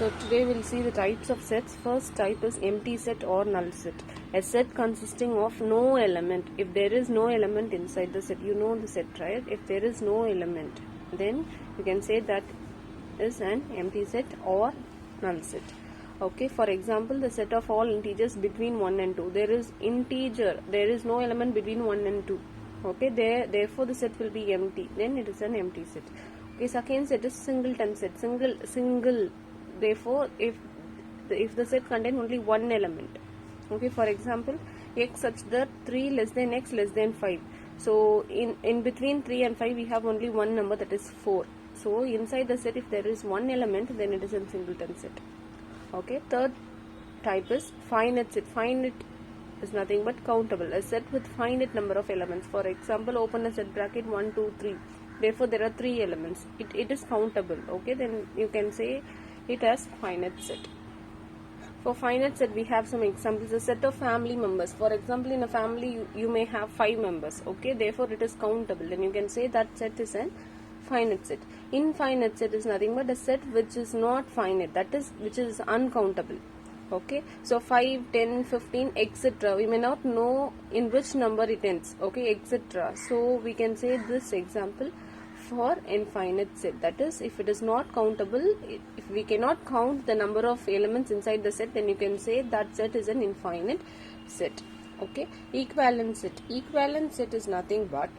So today we'll see the types of sets. First type is empty set or null set. A set consisting of no element. If there is no element inside the set, you know the set, right? If there is no element, then you can say that is an empty set or null set. Okay, for example, the set of all integers between 1 and 2. There is integer, there is no element between 1 and 2. Okay, therefore the set will be empty. Then it is an empty set. Okay, second set is singleton set. Single. Therefore, if the set contains only one element. Okay, for example, x such that 3 less than x less than 5. So in between 3 and 5 we have only one number, that is 4. So inside the set, if there is one element, then it is a singleton set. Okay, third type is finite set. Finite is nothing but countable. A set with finite number of elements. For example, open a set bracket 1, 2, 3. Therefore, there are 3 elements. It is countable. Okay, then you can say it as finite set. For finite set, we have some examples. A set of family members. For example, in a family, you may have 5 members. Okay, therefore it is countable. Then you can say that set is an finite set. Infinite set is nothing but a set which is not finite, that is, which is uncountable. Okay, so 5, 10, 15, etc. We may not know in which number it ends. Okay, etc. So we can say this example for infinite set, that is, if it is not countable, if we cannot count the number of elements inside the set, then you can say that set is an infinite set. Okay, equivalent set. Equivalent set is nothing but,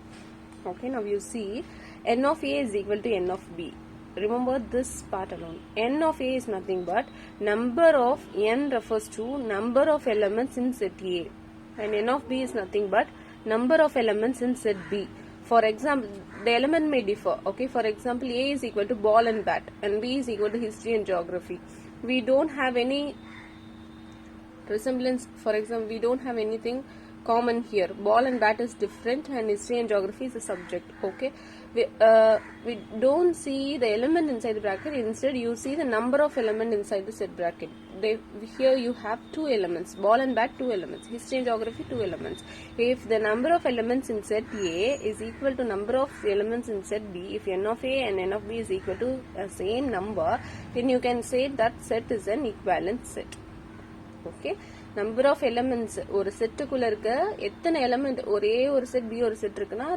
okay, now you see, n of a is equal to n of b. Remember this part alone. N of a is nothing but number of n refers to number of elements in set A, and n of b is nothing but number of elements in set B. For example, the element may differ. Okay, for example, A is equal to ball and bat, and B is equal to history and geography. We don't have any resemblance. For example, we don't have anything common here. Ball and bat is different, and history and geography is the subject. Okay, we don't see the element inside the bracket. Instead, you see the number of element inside the set bracket. Here you have 2 elements. Ball and bat, 2 elements. History and geography, 2 elements. If the number of elements in set A is equal to number of elements in set B, if n of A and n of B is equal to the same number, then you can say that set is an equivalent set. Okay, number of elements ஒரு செட்டுக்குள்ள இருக்க எத்தனை element, ஒரே ஒரு set B ஒரு set இருக்குன்னா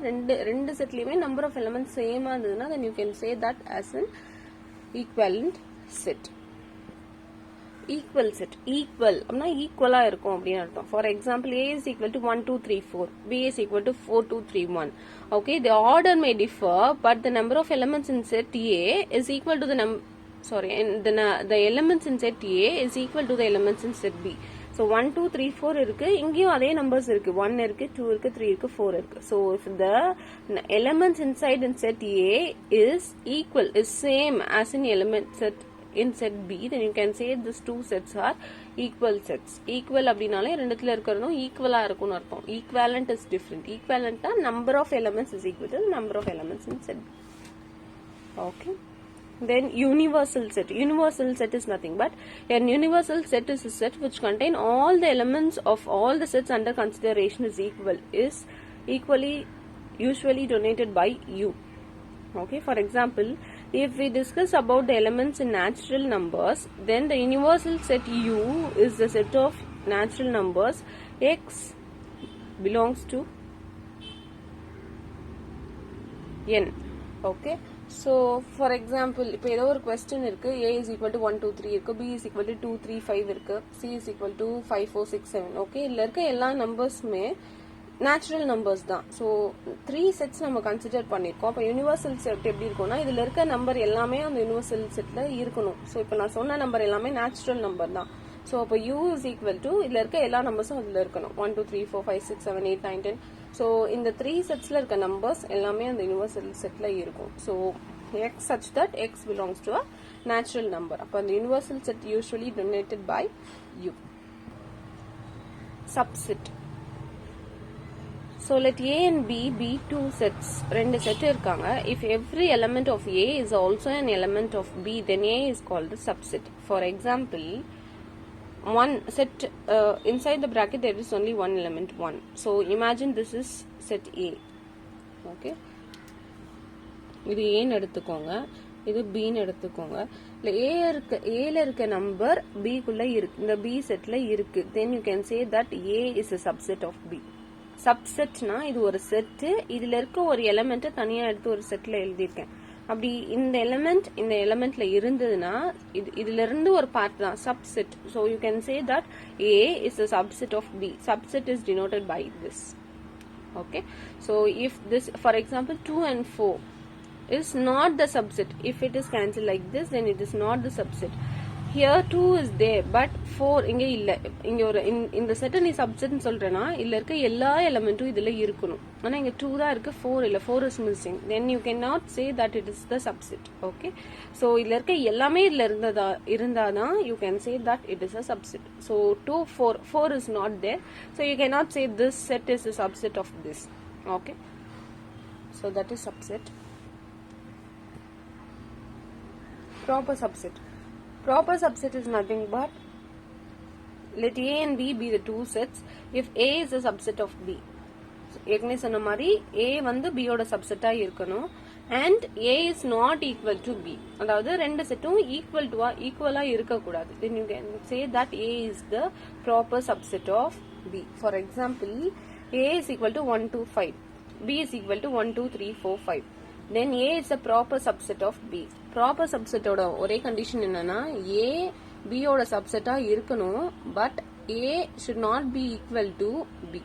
ரெண்டு செட்லயுமே number of element சேமா இருந்ததுன்னா then you can say that as an equivalent set. Equal set. Equal அப்படின்னா ஈக்குவலா இருக்கும் அப்படின்னு அர்த்தம். For example A is equal to 1, 2, 3, 4. B is equal to 4, 2, 3, 1. Okay, the order may differ, but the number of elements in set A is equal to the elements in set A is equal to the elements in set B. So 1, 2, 3, 4 இருக்கு, இங்கேயும் அதே numbers இருக்கு. 1 இருக்கு, 2 இருக்கு, 3 இருக்கு, 4 இருக்கு. So if the elements inside in set A is equal, is same as in element set in set B, then you can say these 2 sets are equal sets. Equal அப்படினாலே ரெண்டுத்துல இருக்கிறதும் ஈக்குவலா இருக்கும்னு அர்த்தம். Equivalent is different. Equivalent number of elements is equal to number of elements in set B. Okay. Then universal set. Universal set is nothing but a universal set is a set which contain all the elements of all the sets under consideration is equally usually denoted by U. Okay, for example, if we discuss about the elements in natural numbers, then the universal set U is the set of natural numbers x belongs to n. Okay, so for example, இப்போ ஏதோ ஒரு question இருக்கு, A is equal to 1, 2, 3 இருக்கு, B is equal to 2, 3, 5 இருக்கு, C is equal to 5, 4, 6, 7. Okay, இதுல இருக்க எல்லா நம்பர்ஸுமே natural numbers தான். ஸோ 3 செட்ஸ் நம்ம கன்சிடர் பண்ணியிருக்கோம். அப்போ யூனிவர்சல் செட் எப்படி இருக்கும்னா, இதில் இருக்க நம்பர் எல்லாமே அந்த யூனிவர்சல் செட்டில் இருக்கணும். ஸோ இப்போ நான் சொன்ன நம்பர் எல்லாமே நேச்சுரல் நம்பர் தான். ஸோ அப்போ U is equal to இதில் இருக்க எல்லா நம்பர்ஸும் அதில் இருக்கணும். 1, 2, 3, 4, 5, 6, 7, 8, 9, 10. ஸோ இந்த 3 செட்ஸில் இருக்க நம்பர்ஸ் எல்லாமே அந்த யூனிவர்சல் செட்டில் இருக்கும். So x such that x belongs to a natural number. அப்போ அந்த universal set usually denoted by U. Subset. So let A and B be 2 sets. ரெண்டு செட் இருக்காங்க. If every element of A is also an element of B, then A is called the subset. For example, one set inside the bracket there is only one element 1. So imagine this is set A. Okay, இது A ன்னு எடுத்துக்கோங்க. இது பின்னு எடுத்துக்கோங்க. இல்லை ஏல இருக்க number பிக்குள்ள இருக்கு, இந்த பி செட்ல இருக்கு. Then you can say that A is a subset of B. சப்செட்னா இது ஒரு செட்டு, இதுல இருக்க ஒரு எலிமெண்ட் தனியா எடுத்து ஒரு செட்ல எழுதியிருக்கேன். அப்படி இந்த எலிமெண்ட்ல இருந்ததுன்னா இதுல இருந்து ஒரு பார்ட் தான் subset. So you can say that A is a subset of B. Subset is denoted by this. Okay, so if this, for example, 2 and 4 is not the subset, if it is cancelled like this, then it is not the subset. Here 2 is there, but 4 இங்க இல்ல. இங்க ஒரு இந்த set நீ subset சொல்றேன்னா இல்ல இருக்க எல்லா எலிமெண்ட்டும் இதுல இருக்கணும். ஆனா இங்க 2 தான் இருக்கு, 4 இல்ல, 4 is missing. Then you cannot say that it is the subset. Okay, so இதுல இருக்க எல்லாமே இதுல இருந்தாதான் you can say that it is a subset. So 2, 4 is not there, so you cannot say this set is a subset of this. Okay, so that is subset. Proper subset. Proper subset is nothing but let A and B be the two sets if A is a subset of B. ஏற்கனவே சொன்ன மாதிரி A வந்து B ஓட சப்செட்டா இருக்கணும் and A is not equal to B. அதாவது ரெண்டு செட்டும் ஈக்குவலா இருக்கக்கூடாது. Then you can say that A is the proper subset of B. For example, A is equal to 1 2 5, B is equal to 1 2 3 4 5. Then A is a proper subset of B. Proper subset ஓட ஒரே condition என்னன்னா A B ஓட சப்செட்டா இருக்கணும், but A should not be equal to B.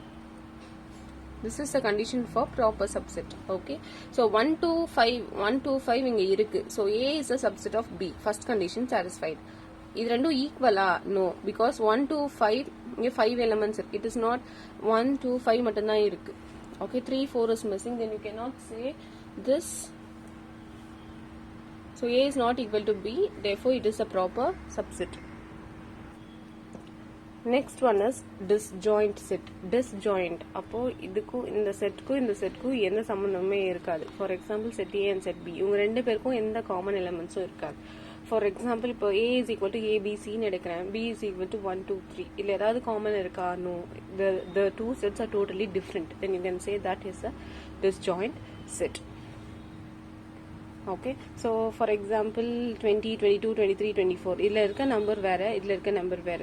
This is the condition for proper subset. Okay, so 1 2 5 இங்க இருக்கு. So A is a subset of B. First condition satisfied. இது ரெண்டும் ஈக்குவலா? No, because 1 2 5 இங்க 5 elements இருக்கு. It is not 1 2 5 மட்டும்தான் இருக்கு. Okay, 3 4 is missing. Then you cannot say this. So A is not equal to B, therefore it is a proper subset. Next one is disjoint set. Disjoint அப்போ இதுக்கும் இந்த செட்க்கும் எந்த சம்பந்தமே இருக்காது. For example set A and set B, இவங்க ரெண்டு பேருக்கும் எந்த காமன் எலிமெண்ட்ஸும் இருக்காது. ஃபார் எக்ஸாம்பிள் இப்போ A is equal to ABCன்னு எடுக்கிறேன், B is equal to 1 2 3, இல்லை ஏதாவது காமன் இருக்கா? No, the two sets are totally different. Then you can say that is a disjoint set. Okay, so for example 20 22 23 24 இதுல இருக்க number வேற, இதுல இருக்க நம்பர் வேற.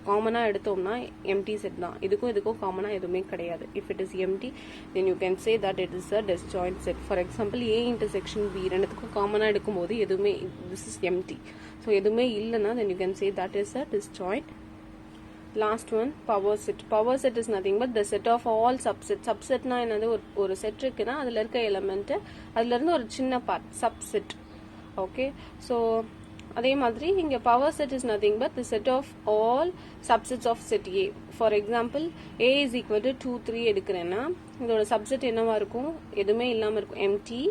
காமனா எடுத்தோம்னா எம்டி செட் தான். இதுக்கும் காமனா எதுவுமே கிடையாது. if it is empty, then you can say that it is a disjoint set. For example, A intersection B ரெண்டுத்துக்கும் காமனா எடுக்கும்போது எதுவுமே this is empty. so எதுவுமே இல்லைன்னா then you can say that is a disjoint. Last one, power set. Power set is nothing but the set of all subsets. Subsetனா என்னது? ஒரு set இருக்குன்னா அதுல இருக்க எலிமெண்ட் அதுல இருந்து ஒரு சின்ன பார்ட் சப்செட். ஓகே, ஸோ அதே மாதிரி இங்க power set is nothing but the set of all subsets of set A. For example A is equal to 2 3 எடுக்கிறேன்னா இதோட சப்செட் என்னவா இருக்கும்? எதுவுமே இல்லாம இருக்கும், empty.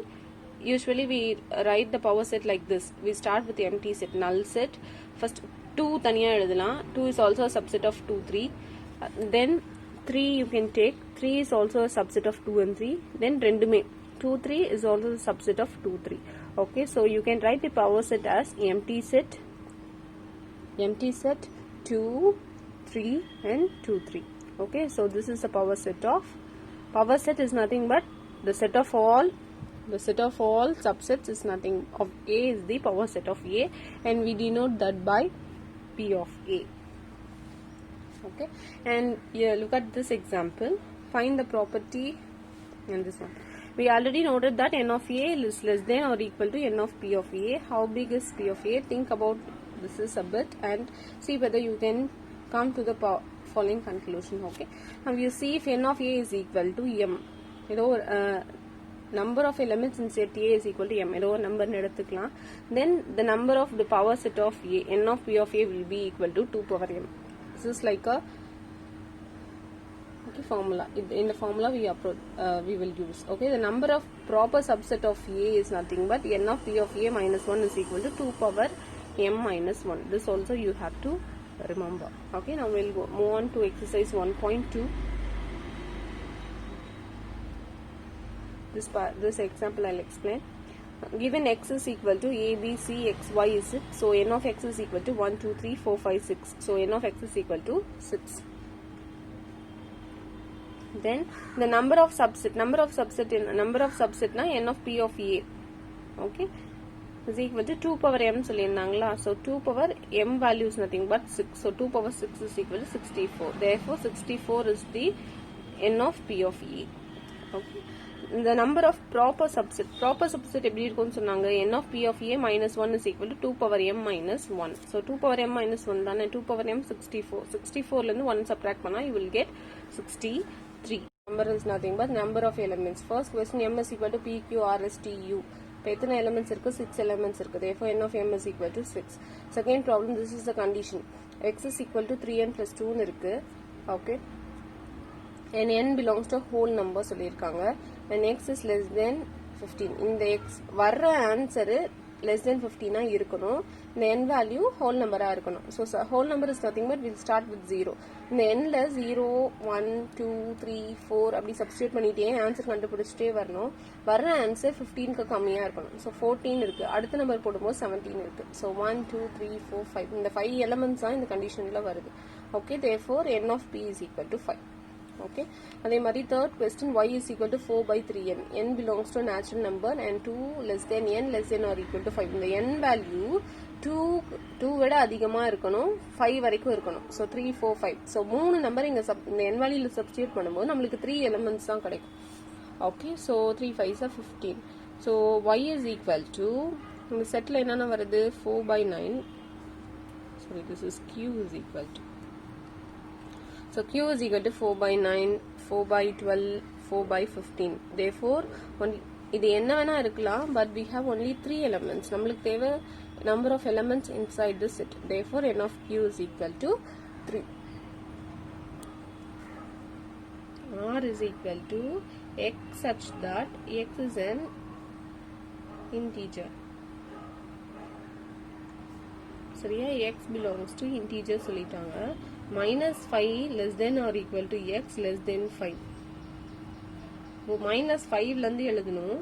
Usually we write the power set like this. We start with the empty set, null set. First 2 தனியா எழுதலாம். 2 is also a subset of 2 3. Then 3 you can take. 3 is also a subset of 2 and 3. Then ரெண்டுமே 2 3 is also a subset of 2 3. Okay, so you can write the power set as empty set 2 3 and 2 3. Okay, so this is the power set of. Power set is nothing but the set of all subsets is nothing of A is the power set of A, and we denote that by P of A. Okay, and yeah, look at this example. Find the property and this one. We already noted that n of A is less than or equal to n of P of A. How big is P of A? Think about this is a bit and see whether you can come to the following conclusion. Okay, now you see if n of A is equal to m, number of elements in set A is equal to m. ஏதோ ஒரு number எடுத்துக்கலாம். Then the number of the power set of A, n of P of A will be equal to 2 power m. This is like a formula. In the formula we will use. Okay, the number of proper subset of A is nothing but n of P of A minus 1 is equal to 2 power m minus 1. This also you have to remember. Okay, now we'll move on to exercise 1.2. This example I'll explain. Given x is equal to a, b, c, x, y is it. So n of x is equal to 1, 2, 3, 4, 5, 6. So n of x is equal to 6. Then the number of subset na n of p of a. Okay, is equal to 2 power m சொல்லியிருந்தாங்களா. So 2 power m value is nothing but 6. So 2 power 6 is equal to 64. Therefore 64 is the n of p of e. Okay. The number of proper subset எப்படி இருக்கும்னு சொன்னாங்க. n of p of a minus 1 is equal to 2 power m minus 1. So 2 power m minus 1 தானே. 2 power m 64. 64 ல இருந்து 1 subtract பண்ணா you will get 63. Number is nothing but number of elements. First question, m is equal to p q r s t u. இப்போ எத்தனை elements இருக்கு? 6 elements இருக்கு. Therefore n of m is equal to 6. Second problem, this is the condition. x is equal to 3n plus 2 னு இருக்கு. Okay. And n belongs to whole number சொல்லியிருக்காங்க. And x is less than 15. இந்த x வர்ற answer less than 15 இருக்கணும். இந்த n value whole number இருக்கணும். So whole number is nothing but we'll start with 0. இந்த n ல 0, 1, 2, 3, 4 அப்படி substitute பண்ணிட்டே ஆன்சர் கண்டுபிடிச்சிட்டே வரணும். வர்ற ஆன்சர் 15க்கு கம்மியா இருக்கணும். So 14 இருக்கு. அடுத்த நம்பர் போடும்போது 17 இருக்கு. So 1, 2, 3, 4, 5. இந்த 5 elements தான் இந்த கண்டிஷன்ல வருது. Okay, therefore n of p is equal to 5. Okay, அதே மாதிரி third question, y is equal to 4 by 3n. n belongs to a natural number and 2 less than n less than or equal to 5. இந்த n value 2 விட அதிகமா இருக்கணும், 5 வரைக்கும் இருக்கணும். So 3, 4, 5. So 3 number இங்க இந்த n வேல்யூல சப்ஸ்டிட்யூட் பண்ணும்போது நம்மளுக்கு 3 elements தான் கிடைக்கும். Okay, so 3 5s are 15. So y is equal to, இந்த செட்ல என்னென்ன வருது? 4 by 9. Sorry, this is q is equal to, so q is equal to 4 by 9, 4 by 12, 4 by 15. Therefore, இது என்ன வேணா இருக்கலாம், but we have only 3 elements. நம்மளுக்கு தேவை number of elements inside the set. Therefore, n of q is equal to 3. R is equal to x such that x is an integer. சரியா? x belongs to integer சொல்லிட்டாங்க. minus 5 less than or equal to x less than 5. இப்போ minus 5 லந்து எழுதணும்.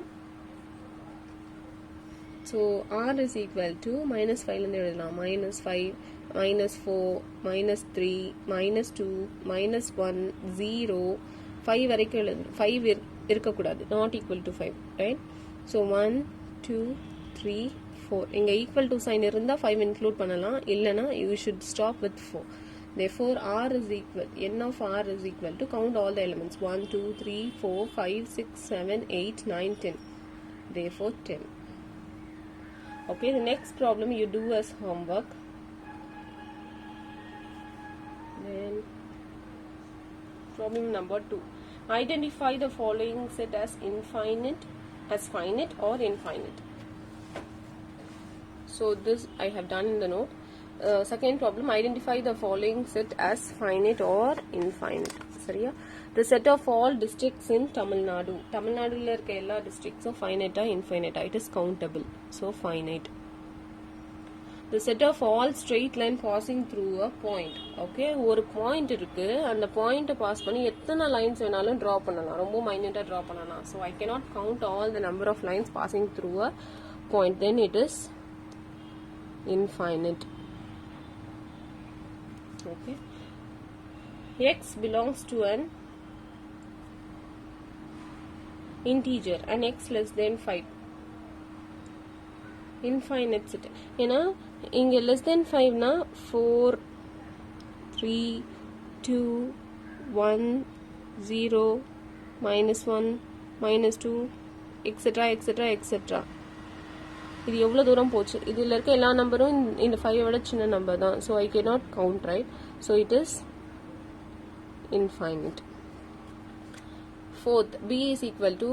So r is equal to minus 5 லந்து எழுதலாம். minus 5, minus 4, minus 3, minus 2, minus 1, 0, 5 வரைக்கும் எழுதணும். 5 இருக்கக்கூடாது. not equal to 5. Right? So 1, 2, 3, 4. இங்க equal to sign இருந்தா 5 include பண்ணலாம். இல்லனா you should stop with 4. Therefore, r is equal, n of r is equal to, count all the elements, 1, 2, 3, 4, 5, 6, 7, 8, 9, 10. Therefore, 10. Okay, the next problem you do as homework. Then, problem number 2. Identify the following set as finite or infinite. So, this I have done in the note. Second problem, identify the following set as finite or infinite. சரியா? The set of all districts in Tamil Nadu. Tamil Naduல இருக்க எல்லா districtsம் finite infinite. It is countable. So finite. The set of all straight line passing through a point. Okay, ஒரு point இருக்கு. அந்த point pass பண்ணி எத்தனை lines வேணாலும் draw பண்ணலாம். ரொம்ப minute draw பண்ணலாம். So I cannot count all the number of lines passing through a point. Then it is infinite. Okay, x belongs to an integer and x less than 5. Infinite set. ஏன்னா இங்க less than 5 னா 4, 3, 2, 1, 0, minus 1, minus 2, etc. etc. etc. இது எவ்வளவு தூரம் போச்சு? இதுல இருக்க எல்லா நம்பரும் இந்த 5 விட சின்ன நம்பர் தான். So I cannot count, right? So it is infinite. Fourth, b is equal to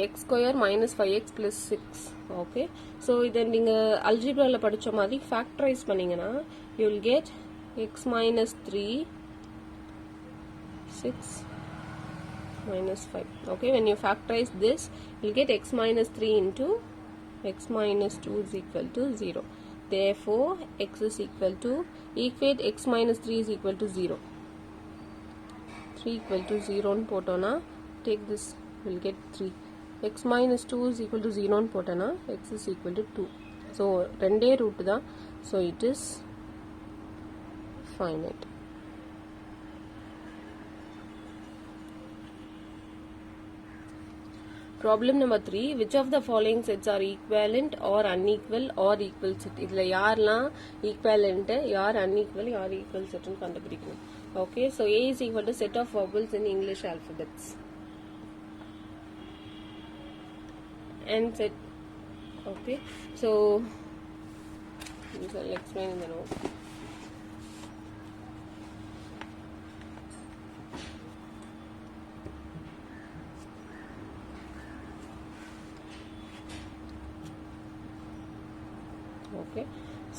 x square minus 5x plus 6. Okay, so இதை நீங்க அல்ஜிப்ரால படிச்ச மாதிரி ஃபேக்டரைஸ் பண்ணீங்கன்னா you will get x minus 3, 6 minus 5. Okay, when you factorize this, you will get x minus 3 into x minus 2 is equal to 0. Therefore, x is equal to, equate x minus 3 is equal to 0. 3 equal to 0 ன்னு போட்டோம்னா, take this, we'll get 3. x minus 2 is equal to 0 ன்னு போட்டோம்னா, x is equal to 2. So, ரெண்டே root தான். So, it is finite. Problem number 3, which of the following sets are equivalent or unequal or equal set? இதுல யாரெல்லாம் equivalent, யார் unequal, யார் equal set ன்னு கண்டுபிடிக்கணும். Okay, so A is equal to set of vowels in English alphabets. And set, okay, so I'll explain in the note. Okay,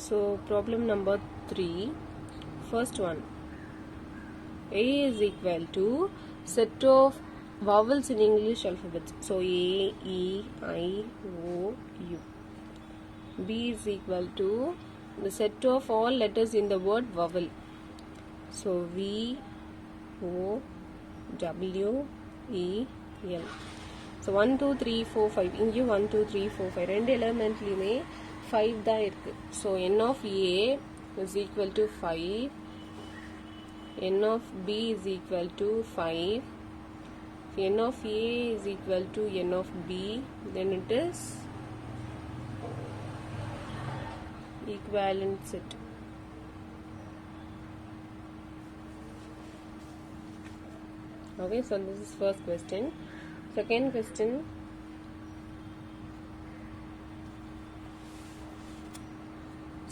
so problem number 3, first one, A is equal to set of vowels in English alphabets. So A, E, I, O, U. B is equal to the set of all letters in the word vowel. So V, O, W, E, L. So 1, 2, 3, 4, 5. இங்கே 1, 2, 3, 4, 5. ரெண்டு எலிமெண்ட்லையுமே 5 தான் இருக்கு. So n of A is equal to 5. N of B is equal to 5. If n of A is equal to n of B, then it is equivalent set. Okay, so this is first question. Second question,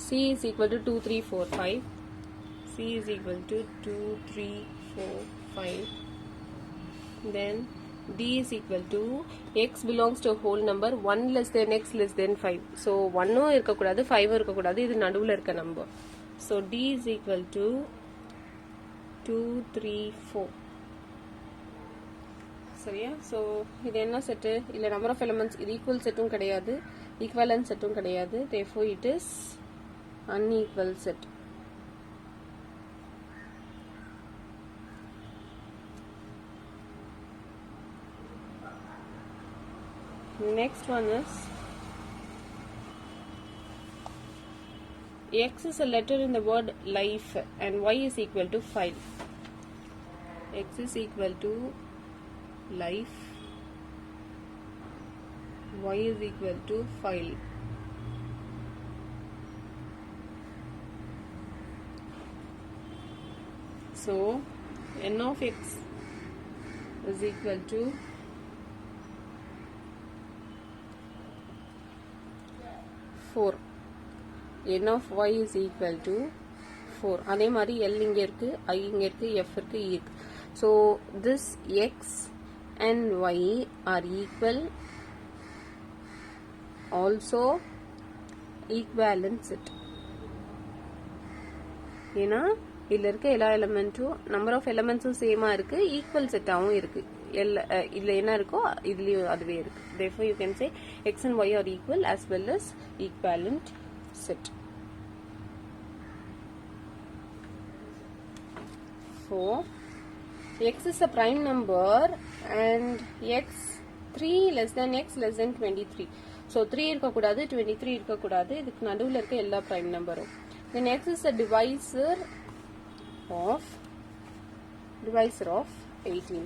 C is equal to 2, 3, 4, 5. C is equal to 2, 3, 4, 5. Then D is equal to X belongs to a whole number 1 less than X less than 5. So 1 இருக்கக்கூடாது 5 இருக்கக்கூடாது, இது நடுவில் இருக்க number. So D is equal to 2, 3, 4. சரியா? So இது என்ன set? இல்லை number of elements இது equal செட்டும் கிடையாது, equivalent செட்டும் கிடையாது. Therefore it is unequal set. Next one is X is a letter in the word life and Y is equal to file. X is equal to life, Y is equal to file. So n of X is equal to 4. N of Y is equal to 4. அதே மாதிரி L இங்க இருக்கு, I இங்க இருக்கு, F இருக்கு, E இருக்கு. So this X and Y are equal, also equivalent set. ஏன்னா இதுல இருக்க எல்லா எலிமெண்ட்டும் நம்பர் ஆஃப் எலிமெண்ட்ஸும் சேமா இருக்கு, ஈக்குவல் செட்டாவும் இருக்கு. இதுல என்ன இருக்கோ இதுலயும் அதுவே இருக்கு. Therefore you can say X and Y are equal as well as equivalent set. 4. X is a prime number and X 3 less than X less than 23. So 3 இருக்கக்கூடாது 23 இருக்கக்கூடாது, இதுக்கு நடுவில் இருக்க எல்லா prime நம்பரும். Then X is a divisor of 18.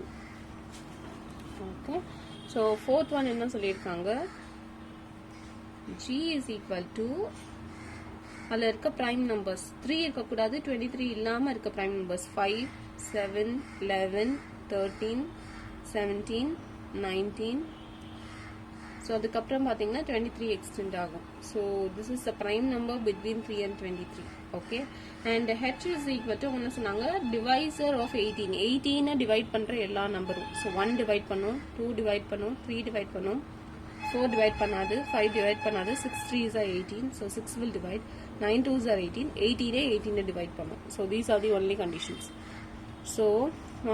Okay, so fourth one என்ன சொல்லியிருக்காங்க, G is equal to அதில் இருக்க prime numbers 3 இருக்கக்கூடாது 23 இல்லாமல் இருக்க prime numbers 5, 7, 11, 13, 17, 19. So அதுக்கப்புறம் பார்த்தீங்கன்னா 23 extend ஆகும். So this is the prime number between 3 and 23. Okay, and H is equal to என்ன சொன்னாங்க, divisor of 18. 18 டிவைட் பண்ற எல்லா நம்பரும். So 1 டிவைட் பண்ணும், 2 டிவைட் பண்ணும், 3 டிவைட் பண்ணும், 4 டிவைட் பண்ணாது, 5 டிவைட் பண்ணாது, 6 3s are 18. So 6 will divide, 9 2s are 18. 18 divide பண்ணும். So these are the only conditions. So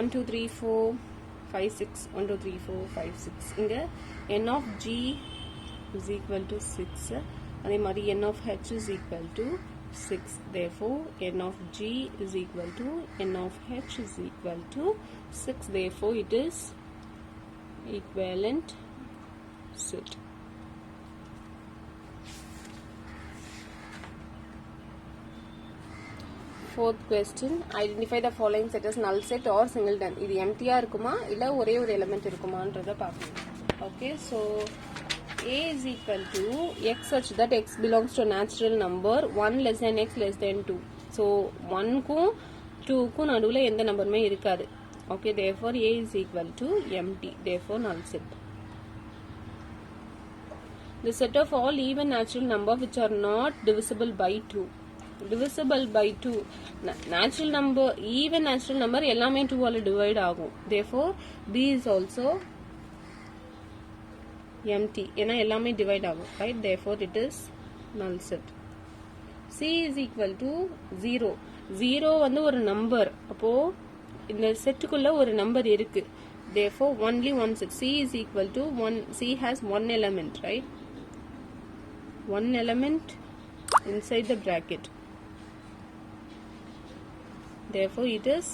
1 2 3 4 5 6, 1 2 3 4 5 6. இங்க n of G is equal to 6. அதே மாதிரி n of H is equal to 6. Therefore n of G is equal to n of H is equal to 6. Therefore it is equivalent set. Fourth question, identify the following set as null set or singleton. இது empty-ஆ இருக்குமா இல்ல ஒரே ஒரு element இருக்குமான்றத பார்க்கணும். Okay, so A is equal to x such that x belongs to a natural number 1 less than x less than 2. So 1 க்கும் 2 க்கும் நடுவுல எந்த நம்பருமே இருக்காது. Okay, therefore A is equal to empty. Therefore null set. The set of all even natural number which are not divisible by 2. Divisible by 2. Natural number, even natural number எல்லாமே 2 ஆல divide ஆகும். Therefore B is also empty. ஏன்னா எல்லாமே divide ஆகும். Right? Therefore it is null set. C is equal to 0. 0 வந்து ஒரு number. அப்போ இந்த செட்டுக்குள்ள ஒரு நம்பர் இருக்கு. Therefore only one set. C is equal to 1. C has one element, right? One element inside the bracket. Therefore it is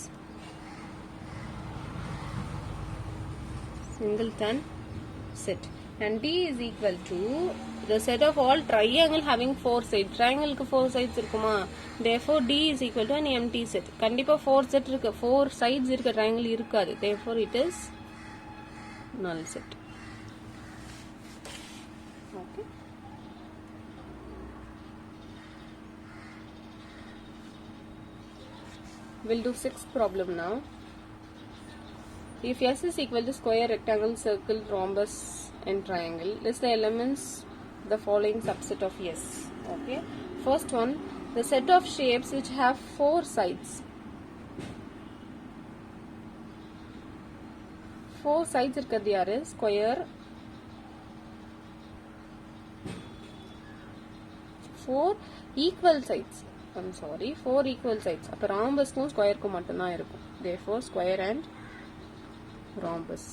singleton set. And D is equal to the set of all triangle having 4 sides. Triangle க்கு 4 sides இருக்குமா? Therefore D is equal to an empty set. கண்டிப்பா 4 set இருக்கு. 4 sides இருக்க triangle இருக்காது. Therefore it is null set. Okay. We'll do 6th problem now. If S is equal to square, rectangle, circle, rhombus and triangle, list the elements the following subset of S. Okay. First one, the set of shapes which have 4 sides. 4 sides இருக்கிறது யாரு? Square. 4 equal sides. I'm sorry, 4 equal sides. அப்ப rhombusக்கும் squareக்கும் மட்டும்தான் இருக்கும். Therefore square and rhombus.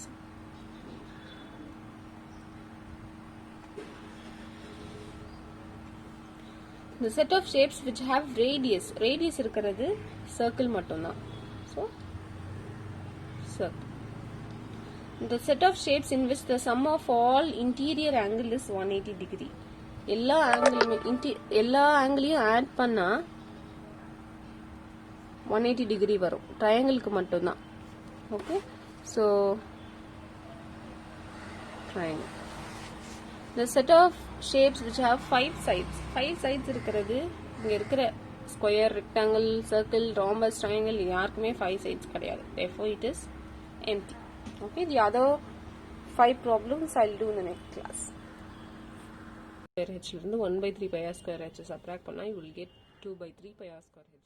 The set of shapes which have radius. Radius இருக்கிறது circle மட்டும்தான். So circle. The set of shapes in which the sum of all interior angle is 180 degree. எல்லா ஆங்கிளையும் add பண்ணா 180 degree வரும். ட்ரையாங்கிளுக்கு மட்டும்தான். Okay, so triangle. The set of shapes which have 5 sides. 5 sides இருக்கிறது இங்க இருக்கிற square, rectangle, circle, rhombus, triangle யாருக்குமே 5 sides கிடையாது. Therefore it is empty. Okay, the other 5 problems I'll do in the next class. Square h இருந்து 1/3 pi r square h subtract பண்ணா you will get 2/3 pi r square h.